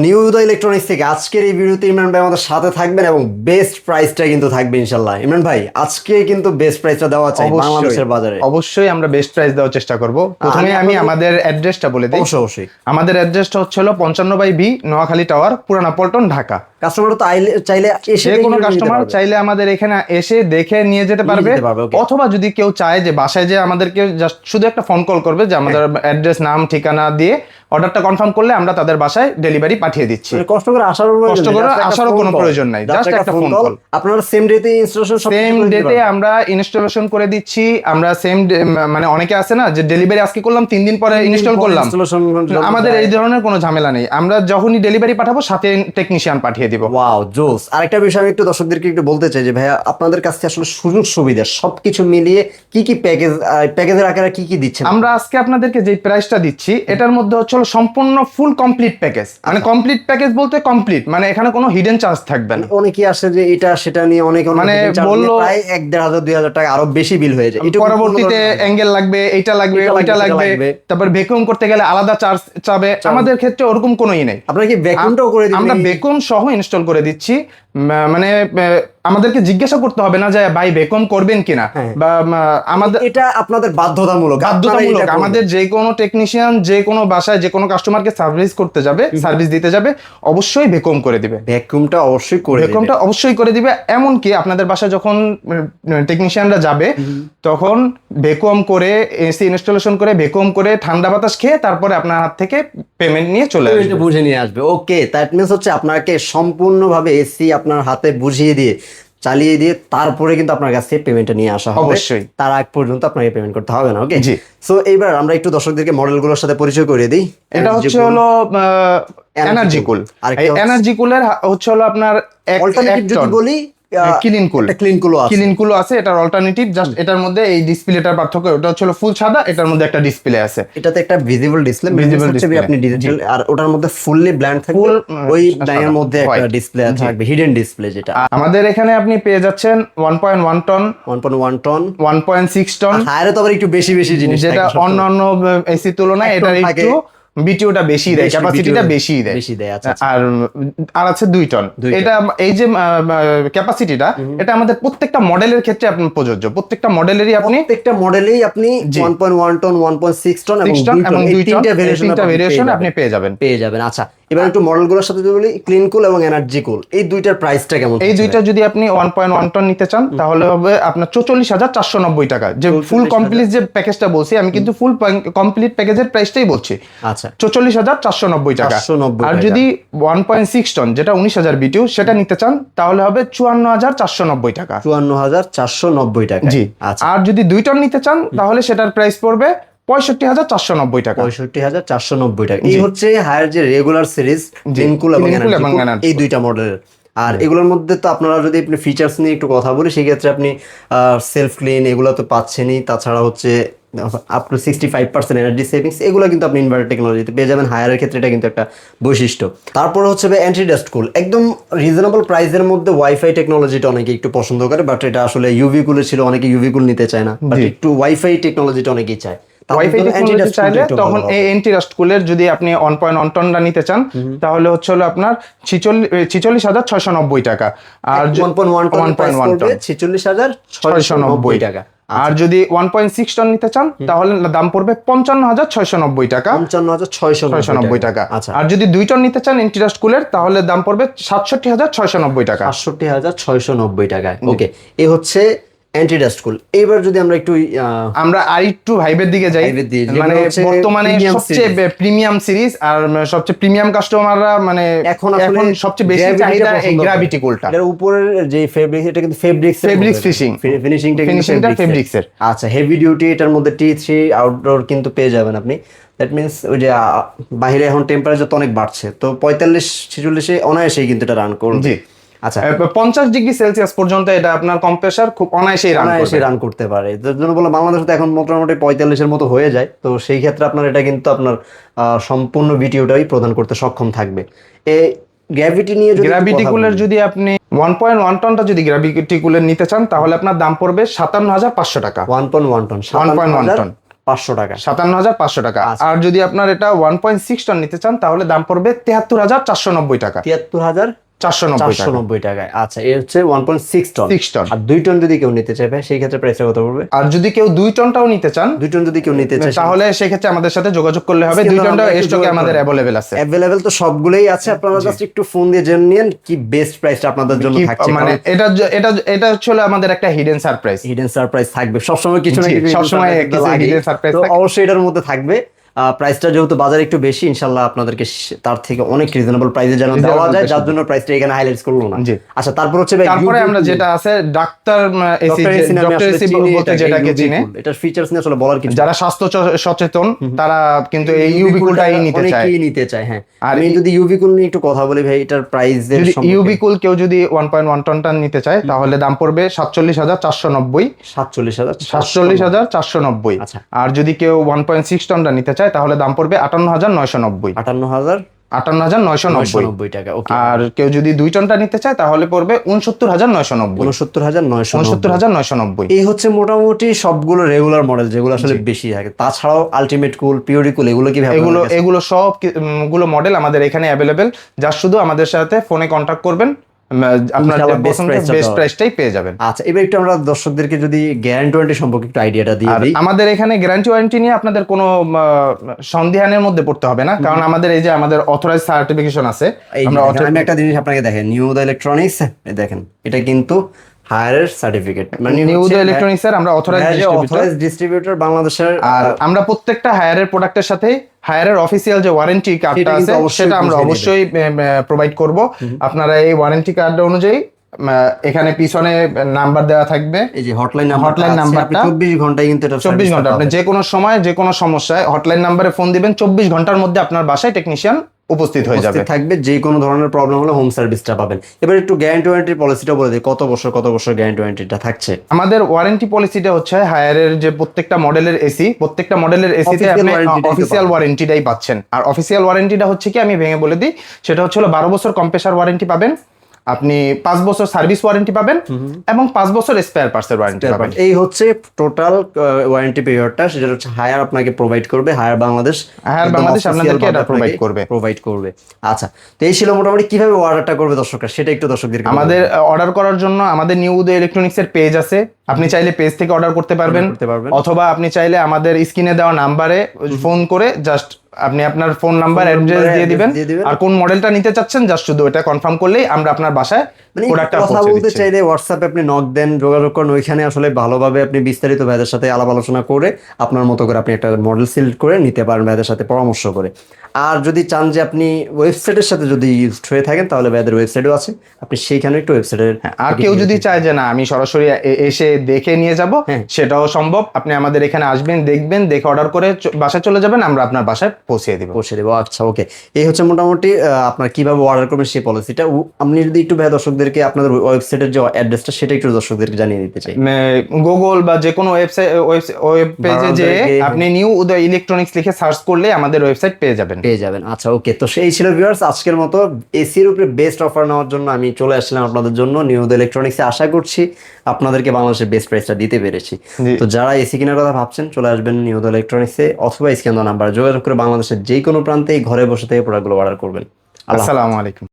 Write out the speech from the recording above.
New উদয় electronics থেকে আজকের এই ভিডিওতে ইমরান ভাই আমাদের সাথে থাকবেন এবং বেস্ট প্রাইসটা কিন্তু থাকবে ইনশাল্লাহ। ইমরান ভাই আজকে কিন্তু বেস্ট প্রাইসটা দেওয়া চাই বাংলাদেশের বাজারে। অবশ্যই আমরা বেস্ট প্রাইস দেওয়ার চেষ্টা করব। প্রথমে আমি আমাদের অ্যাড্রেসটা বলে দিই। অবশ্যই আমাদের অ্যাড্রেসটা হচ্ছে 55/B নোয়াখালী টাওয়ার, পুরানা পল্টন, ঢাকা। কাস্টমার তো চাইলে এসে যে কোনো কাস্টমার চাইলে আমাদের এখানে এসে দেখে নিয়ে যেতে পারবে, অথবা যদি কেউ চায় যে বাসায় যে আমাদেরকে জাস্ট শুধু একটা ফোন কল করবে যে আমাদের অ্যাড্রেস, নাম, ঠিকানা দিয়ে অর্ডারটা কনফার্ম করলে আমরা তাদের বাসায় ডেলিভারি পাঠিয়ে দিচ্ছি। কষ্ট করে আসারও কোনো প্রয়োজন নাই, জাস্ট একটা ফোন কল। আপনারা সেম ডেতে ইনস্টলেশন সেম ডেতে আমরা ইনস্টলেশন করে দিচ্ছি। আমরা সেম মানে অনেকে আছে না যে ডেলিভারি আজকে করলাম 3 দিন পরে ইনস্টল করলাম, আমাদের এই ধরনের কোনো ঝামেলা নেই। আমরা যখনই ডেলিভারি পাঠাবো সাথে টেকনিশিয়ান পাঠিয়ে দিব। ওয়াও জোস। আরেকটা বিষয় আমি একটু দর্শকদেরকে একটু বলতে চাই যে ভাইয়া আপনাদের কাছে আসলে সুযোগ সুবিধা সবকিছু মিলিয়ে কি কি প্যাকেজের আকারে কি কি দিচ্ছেন? আমরা আজকে আপনাদেরকে যে প্রাইসটা দিচ্ছি এটার মধ্যে হচ্ছে সম্পূর্ণ ফুল কমপ্লিট প্যাকেজ। মানে কমপ্লিট প্যাকেজ বলতে কমপ্লিট মানে এখানে কোনো হিডেন চার্জ থাকবে না। অনেকে আসে যে এটা সেটা নিয়ে অনেক মানে বললো প্রায় 1,500-2,000 টাকা আরো বেশি বিল হয়ে যায়। পরবর্তীতে অ্যাঙ্গেল লাগবে, এইটা লাগবে, ওইটা লাগবে, তারপর ভ্যাকুয়াম করতে গেলে আলাদা চার্জ চাবে। আমাদের ক্ষেত্রে ওরকম কোনোই নেই। আপনারা কি ভ্যাকুয়ামটাও করে দিবেন? আমরা ভ্যাকুয়াম সহ ইনস্টল করে দিচ্ছি। মানে আমাদেরকে জিজ্ঞাসা করতে হবে না যে ভাই ভ্যাকুয়াম করবেন কিনা, বা আমাদের এটা আপনাদের বাধ্যতামূলক। আমাদের যে কোনো টেকনিশিয়ান যে কোনো বাসায় যে কোনো কাস্টমারকে সার্ভিস করতে যাবে, সার্ভিস দিতে যাবে, অবশ্যই ভ্যাকুয়াম করে দিবে। ভ্যাকুয়ামটা অবশ্যই করে দিবে। এমনকি আপনাদের বাসায় যখন টেকনিশিয়ানরা যাবে তখন ভ্যাকুয়াম করে, এসি ইনস্টলেশন করে, ভ্যাকুয়াম করে, ঠান্ডা বাতাস খেয়ে তারপরে আপনার হাত থেকে পেমেন্ট নিয়ে চলে আসবে, বুঝে নিয়ে আসবে। ওকে, দ্যাট মিন্স হচ্ছে আপনাকে সম্পূর্ণভাবে এসি আপনার হাতে বুঝিয়ে দিয়ে চালিয়ে দিয়ে তারপরে কিন্তু আপনার কাছে পেমেন্টটা নিয়ে আসা হবে। অবশ্যই তার আগ পর্যন্ত আপনাকে পেমেন্ট করতে হবে না। ওকে জি। সো এইবার আমরা একটু দর্শকদেরকে মডেলগুলোর সাথে পরিচয় করিয়ে দিই। এটা হচ্ছে হলো এনার্জি কুল। এই এনার্জি কুলের হচ্ছে হলো আপনার অল্টারনেটিভ যদি বলি ক্লিন কুল আছে। এটার অল্টারনেটিভ জাস্ট এটার মধ্যে এই ডিসপ্লেটার পার্থক্য। ওটা হচ্ছে ফুল সাদা, এটার মধ্যে একটা ডিসপ্লে আছে। এটাতে একটা ভিজিবল ডিসপ্লে আপনি ডিজিটাল, আর ওটার মধ্যে ফুললি ব্ল্যান্ড থাকবে, ওই ব্ল্যাঙ্কের মধ্যে একটা ডিসপ্লে থাকবে, হিডেন ডিসপ্লে। যেটা আমাদের এখানে আপনি পেয়ে যাচ্ছেন 1.1 টন, 1.1 টন, 1.6 টন। হায়ারে তো আবার একটু বেশি জিনিস, যেটা অন্যান্য এসি তুলনায় এটা একটু বিটিওটা বেশি দেয়, ক্যাপাসিটিটা বেশি দেয়। আচ্ছা। আর আছে 2 টন। এটা এই যে ক্যাপাসিটিটা, এটা আমাদের প্রত্যেকটা মডেলের ক্ষেত্রে আপনি প্রযোজ্য। প্রত্যেকটা মডেলেরই আপনি 1.1 টন, 1.6 টন এবং 2 টন, তিনটা ভেরিয়েশন আপনি পেয়ে যাবেন। আচ্ছা, এবার একটু মডেলগুলোর সাথে যদি বলি, ক্লিন কুল এবং এনার্জি কুল, এই দুইটার প্রাইসটা কেমন? এই দুইটা যদি আপনি 1.1 টন নিতে চান তাহলে হবে আপনার 44,490 টাকা। যে ফুল কমপ্লিট যে প্যাকেজটা বলছি, আমি কিন্তু ফুল কমপ্লিট প্যাকেজের প্রাইসটাই বলছি। আচ্ছা, 44,490 টাকা। আর যদি 1.6 টন যেটা 19,000 বিটিউ সেটা নিতে চান তাহলে হবে 54,490 টাকা। 54,490 টাকা। জি। আর যদি 2 টন নিতে চান তাহলে সেটার প্রাইস পড়বে 65,490 টাকা। 65,490 টাকা। এই হচ্ছে হায়ার যে রেগুলার সিরিজ ক্লিন কুল এবং এই দুইটা মডেলের। আর এগুলোর মধ্যে তো আপনারা যদি আপনি ফিচার্স নিয়ে একটু কথা বলি, সেই ক্ষেত্রে আপনি সেলফ ক্লিন এগুলো তো পাচ্ছেনই, তাছাড়া হচ্ছে আপ টু 65% এনার্জি সেভিংস, এগুলো কিন্তু আপনি ইনভার্টার টেকনোলজিতে পেয়ে যাবেন। হায়ারের ক্ষেত্রে এটা কিন্তু একটা বৈশিষ্ট্য। তারপরে হচ্ছে অ্যান্টি ডাস্ট কুল, একদম রিজনেবল প্রাইসের মধ্যে ওয়াইফাই টেকনোলজিটা অনেকে একটু পছন্দ করে, বাট এটা আসলে ইউভি কুলে ছিল, অনেকে ইউভি কুল নিতে চায় না, বাট একটু ওয়াইফাই টেকনোলজিটা অনেকেই চায়। ওয়াইফাই টেকনোলজি চাইলে তখন এই অ্যান্টি ডাস্ট কুলের যদি আপনি 1.1 টনটা নিতে চান তাহলে হচ্ছে হলো আপনার 46,690 টাকা। আর 1.1 টন 46,690 টাকা। আর যদি 1.6 টন নিতে চান তাহলে দাম পড়বে 55,690 টাকা। 55,690 টাকা। আর যদি 2 টন নিতে চান অ্যান্টি ডাস্ট কুলের তাহলে দাম পড়বে 67,690 টাকা। 67,690 টাকায়। ওকে, এই হচ্ছে অ্যান্টি ডাস্ট কুল। এবার যদি আমরা আরেকটু ভাইবের দিকে যাই, মানে বর্তমানে সবচেয়ে প্রিমিয়াম সিরিজ আর সবচেয়ে প্রিমিয়াম কাস্টমাররা মানে এখন সবচেয়ে বেশি চাহিদা এই গ্র্যাভিটি কুলটা। এর উপরের যে ফেব্রিক, এটা কিন্তু ফেব্রিক্স ফিনিশিংটা ফেব্রিক্সের। আচ্ছা, হেভি ডিউটি, এটার মধ্যে T3 আউটডোর কিন্তু পেয়ে যাবেন আপনি। দ্যাট মিনস ওই যে বাইরে এখন টেম্পারেচার তো অনেক বাড়ছে, তো 45-46 অনায়াসেই কিন্তু এটা রান করবে। আচ্ছা, 50 ডিগ্রি সেলসিয়াস পর্যন্ত এটা আপনার কম্প্রেসার খুব অনায়াসেই রান করতে পারে। যার জন্য বলে বাংলাদেশে তো এখন মোটামুটি 45-এর মতো হয়ে যায়, তো সেই ক্ষেত্রে আপনার এটা কিন্তু আপনার সম্পূর্ণ বিটিওটাই প্রদান করতে সক্ষম থাকবে। এই গ্র্যাভিটি নিয়ে গ্র্যাভিটি কুলের যদি আপনি 1.1 টনটা যদি গ্র্যাভিটি কুলের নিতে চান তাহলে আপনার দাম পড়বে 57,500 টাকা। 1.1 টন টাকা। 57,500 টাকা। আর যদি আপনার এটা 1.6 টন নিতে চান তাহলে দাম পড়বে 73,490 টাকা। 73,490 টাকায়। আচ্ছা, এই হচ্ছে 1.6 টন। 6 টন। আর 2 টন যদি কেউ নিতে চায় ভাই, সেই ক্ষেত্রে প্রাইসটা কত পড়বে? আর যদি কেউ 2 টনটাও নিতে চান, 2 টন যদি কেউ নিতে চায় তাহলে সেই ক্ষেত্রে আমাদের সাথে যোগাযোগ করলে হবে। 2 টনটাও স্টকে আমাদের अवेलेबल আছে। अवेलेबल তো সবগুলোই আছে, আপনারা জাস্ট একটু ফোন দিয়ে জেনে নিন কি বেস্ট প্রাইসটা আপনাদের জন্য থাকছে। মানে এটা হচ্ছে আমাদের একটা হিডেন সারপ্রাইজ। হিডেন সারপ্রাইজ থাকবে সবসময়, কিছু না কিছু সবসময় কিছু হিডেন সারপ্রাইজ তো থাকে। অবশ্যই এটার মধ্যে থাকবে। প্রাইসটা যেহেতু বাজারে একটু বেশি, ইনশাআল্লাহ আপনাদেরকে তার থেকে অনেক রিজনেবল প্রাইসে যেন দেওয়া যায়, যার জন্য প্রাইসটা এখানে হাইলাইটস করলো না। আচ্ছা, তারপর হচ্ছে ভাই, তারপরে আমরা যেটা আছে ডাক্তার এসি বলতে যেটাকে চিনে, এটার ফিচারস নিয়ে আসলে বলার কিছু, যারা স্বাস্থ্য সচেতন তারা কিন্তু এই ইউভি কুলটাই নিতে চায়। হ্যাঁ, আর আমি যদি ইউভি কুল নিয়ে একটু কথা বলি ভাই, এটার প্রাইসের সম্পর্কে, ইউভি কুল কেউ যদি 1.1 টন নিতে চায় তাহলে দাম পড়বে 47,490। 47,490। আচ্ছা, আর যদি কেউ 1.6 টনটা নিতে চায় তাহলে দাম পড়বে 58,990। 58,990 টাকা। ওকে। আর কেউ যদি 2 টনটা নিতে চায় তাহলে পড়বে 69,990। 69,990। এই হচ্ছে মোটামুটি সবগুলো রেগুলার মডেল যেগুলো আসলে বেশি থাকে। তাছাড়াও আলটিমেট কুল, পিউরি কুল, এগুলো কি এগুলো সব গুলো মডেল আমাদের এখানে अवेलेबल। যা শুধু আমাদের সাথে ফোনে কন্টাক্ট করবেন, আপনার বেস্ট প্রাইসটাই পেয়ে যাবেন। আচ্ছা, এবার একটু আমরা দর্শকদেরকে যদি গ্যারান্টি ওয়ারেন্টি সম্পর্কে একটু আইডিয়াটা দিয়ে দিই। আমাদের এখানে গ্যারান্টি ওয়ারেন্টি নিয়ে আপনাদের কোনো সন্দেহানের মধ্যে পড়তে হবে না, কারণ আমাদের এই যে আমাদের অথরাইজ সার্টিফিকেশন আছে। আমি একটা জিনিস আপনাকে দেখেন, নিউ দ্য ইলেকট্রনিক্স, দেখেন এটা কিন্তু হায়ারের সার্টিফিকেট, মানে নিউ দ্য ইলেকট্রনিক্স এর আমরা অথরাইজ ডিস্ট্রিবিউটর বাংলাদেশের। আর আমরা প্রত্যেকটা হায়ারের প্রোডাক্টের সাথে হায়ারের অফিসিয়াল যে ওয়ারেন্টি কার্ডটা আছে সেটা আমরা অবশ্যই প্রোভাইড করব। আপনারা এই ওয়ারেন্টি কার্ড অনুযায়ী এখানে পিছনে নাম্বার দেওয়া থাকবে, এই যে হটলাইন নাম্বারটা 24 ঘন্টায় কিন্তু এটা 24 ঘন্টা আপনি যে কোনো সময় যে কোনো সমস্যায় হটলাইন নাম্বারে ফোন দিবেন, 24 ঘন্টার মধ্যে আপনার বাসায় টেকনিশিয়ান উপস্থিত হয়ে যাবে, থাকবে। যে কোনো ধরনের প্রবলেম হলে হোম সার্ভিসটা পাবেন। এবার একটু গ্যারান্টি ওয়ারেন্টির পলিসিটা বলে দিই, কত বছর গ্যারান্টি ওয়ারেন্টিটা থাকছে? আমাদের ওয়ারেন্টি পলিসিটা হচ্ছে হায়ারের যে প্রত্যেকটা মডেলের এসিতে আপনি অফিসিয়াল ওয়ারেন্টিটাই পাচ্ছেন। আর অফিসিয়াল ওয়ারেন্টিটা হচ্ছে কি, আমি ভেঙে বলে দিই, সেটা হচ্ছে 12 বছর কম্প্রেসার ওয়ারেন্টি পাবেন, আপনি 5 বছর সার্ভিস ওয়ারেন্টি পাবেন এবং 5 বছর স্পেয়ার পার্টসের ওয়ারেন্টি পাবেন। এই হচ্ছে টোটাল ওয়ারেন্টি পিরিয়ডটা, সেটা হচ্ছে হায়ার আপনাকে প্রোভাইড করবে। হায়ার বাংলাদেশ আপনাদেরকে এটা প্রোভাইড করবে। আচ্ছা, তো এই ছিল মোটামুটি কিভাবে অর্ডারটা করবে দর্শকরা, সেটা একটু দর্শকদেরকে। আমাদের অর্ডার করার জন্য আমাদের নিউ দ্য ইলেকট্রনিক্স এর পেজ আছে, আপনি চাইলে পেজ থেকে অর্ডার করতে পারবেন, অথবা আপনি চাইলে আমাদের স্ক্রিনে দেওয়া নাম্বারে ফোন করে জাস্ট আপনি আপনার ফোন নাম্বার অ্যাড্রেস দিয়ে দিবেন, আর কোন মডেলটা নিতে চাচ্ছেন জাস্ট শুধু এটা কনফার্ম করলেই আমরা আপনার বাসায় প্রোডাক্টটা পৌঁছে দিচ্ছি। কথা বলতে চাইলে হোয়াটসঅ্যাপে আপনি নক দেন, যোগাযোগ করেন, ওইখানে আসলে ভালোভাবে আপনি বিস্তারিত ভাইদের সাথে আলাপ আলোচনা করে আপনার মতো করে আপনি একটা মডেল সিলেক্ট করে নিতে পারেন ভাইদের সাথে পরামর্শ করে। আর যদি চান যে আপনি ওয়েবসাইটের সাথে যদি ইউজড হয়ে থাকেন তাহলে ভাইদের ওয়েবসাইটও আছে, আপনি সেইখানে একটু ওয়েবসাইটের। আর কেউ যদি চায় যে না আমি সরাসরি এসে দেখে নিয়ে যাব, সেটাও সম্ভব। আপনি আমাদের এখানে আসবেন, দেখবেন, দেখে অর্ডার করে বাসায় চলে যাবেন, আমরা আপনার বাসায় পৌঁছে দেব। আচ্ছা, ওকে। এই হচ্ছে মোটামুটি আপনার কিভাবে অর্ডার করবেন সেই পলিসিটা। আপনি যদি একটু ভাই দর্শকদেরকে আপনাদের ওয়েবসাইটের যে অ্যাড্রেসটা সেটা একটু দর্শকদেরকে জানিয়ে দিতে চাই। গুগল বা যে কোনো ওয়েব পেজে যে আপনি নিউ দ্য ইলেকট্রনিক্স লিখে সার্চ করলে আমাদের ওয়েবসাইট পেয়ে যাবেন। আচ্ছা, ওকে। তো সেই ছিল ভিউয়ার্স আজকের মতো এসির উপরে বেস্ট অফার নেওয়ার জন্য আমি চলে আসলাম আপনাদের জন্য নিউ দ্য ইলেকট্রনিক্সে। আশা করছি আপনাদেরকে বাংলাদেশের বেস্ট প্রাইসটা দিতে পেরেছি। তো যারা এসি কেনার কথা ভাবছেন চলে আসবেন নিউ দ্য ইলেকট্রনিক্সে, অথবা স্ক্যান নাম্বার যোগাযোগ করে বাংলাদেশের যে কোনো প্রান্তে ঘরে বসে থেকে প্রোডাক্টগুলো অর্ডার করবেন। আসসালামু আলাইকুম।